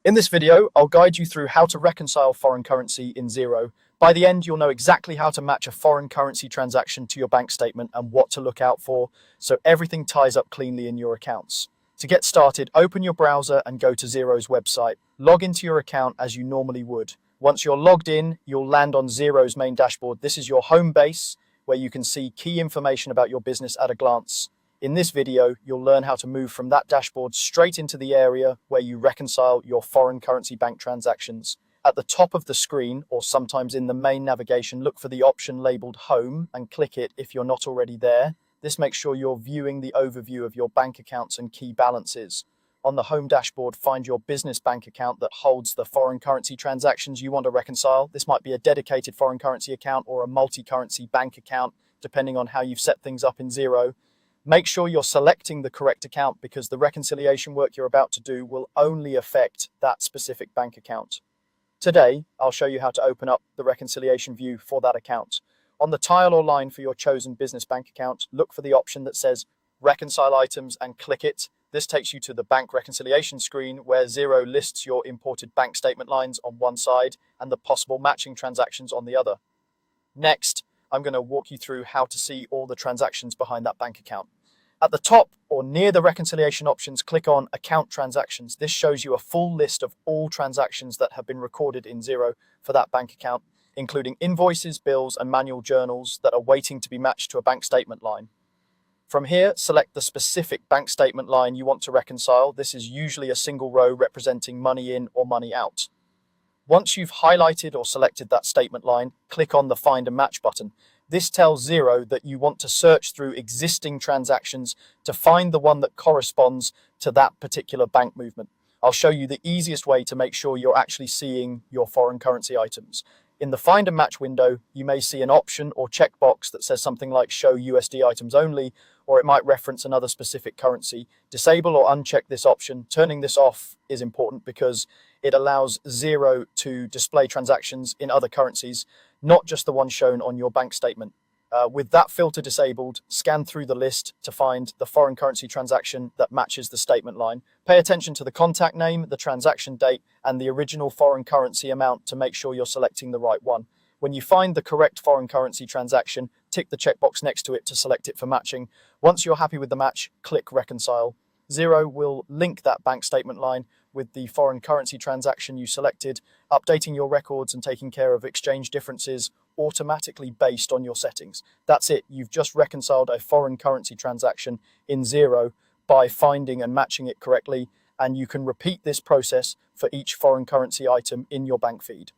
In this video, I'll guide you through how to reconcile foreign currency in Xero. By the end, you'll know exactly how to match a foreign currency transaction to your bank statement and what to look out for, so everything ties up cleanly in your accounts. To get started, open your browser and go to Xero's website. Log into your account as you normally would. Once you're logged in, you'll land on Xero's main dashboard. This is your home base, where you can see key information about your business at a glance. In this video, you'll learn how to move from that dashboard straight into the area where you reconcile your foreign currency bank transactions. At the top of the screen, or sometimes in the main navigation, look for the option labeled Home and click it if you're not already there. This makes sure you're viewing the overview of your bank accounts and key balances. On the home dashboard, find your business bank account that holds the foreign currency transactions you want to reconcile. This might be a dedicated foreign currency account or a multi-currency bank account, depending on how you've set things up in Xero. Make sure you're selecting the correct account because the reconciliation work you're about to do will only affect that specific bank account. Today, I'll show you how to open up the reconciliation view for that account. On the tile or line for your chosen business bank account, look for the option that says Reconcile Items and click it. This takes you to the bank reconciliation screen where Xero lists your imported bank statement lines on one side and the possible matching transactions on the other. Next, I'm going to walk you through how to see all the transactions behind that bank account. At the top or near the reconciliation options, click on Account Transactions. This shows you a full list of all transactions that have been recorded in Xero for that bank account, including invoices, bills, and manual journals that are waiting to be matched to a bank statement line. From here, select the specific bank statement line you want to reconcile. This is usually a single row representing money in or money out. Once you've highlighted or selected that statement line, click on the Find and Match button. This tells Xero that you want to search through existing transactions to find the one that corresponds to that particular bank movement. I'll show you the easiest way to make sure you're actually seeing your foreign currency items. In the Find and Match window, you may see an option or checkbox that says something like Show USD Items Only, or it might reference another specific currency. Disable or uncheck this option. Turning this off is important because it allows Xero to display transactions in other currencies, not just the one shown on your bank statement. With that filter disabled, scan through the list to find the foreign currency transaction that matches the statement line. Pay attention to the contact name, the transaction date, and the original foreign currency amount to make sure you're selecting the right one. When you find the correct foreign currency transaction, tick the checkbox next to it to select it for matching. Once you're happy with the match, click Reconcile. Xero will link that bank statement line with the foreign currency transaction you selected, updating your records and taking care of exchange differences automatically based on your settings. That's it. You've just reconciled a foreign currency transaction in Xero by finding and matching it correctly, and you can repeat this process for each foreign currency item in your bank feed.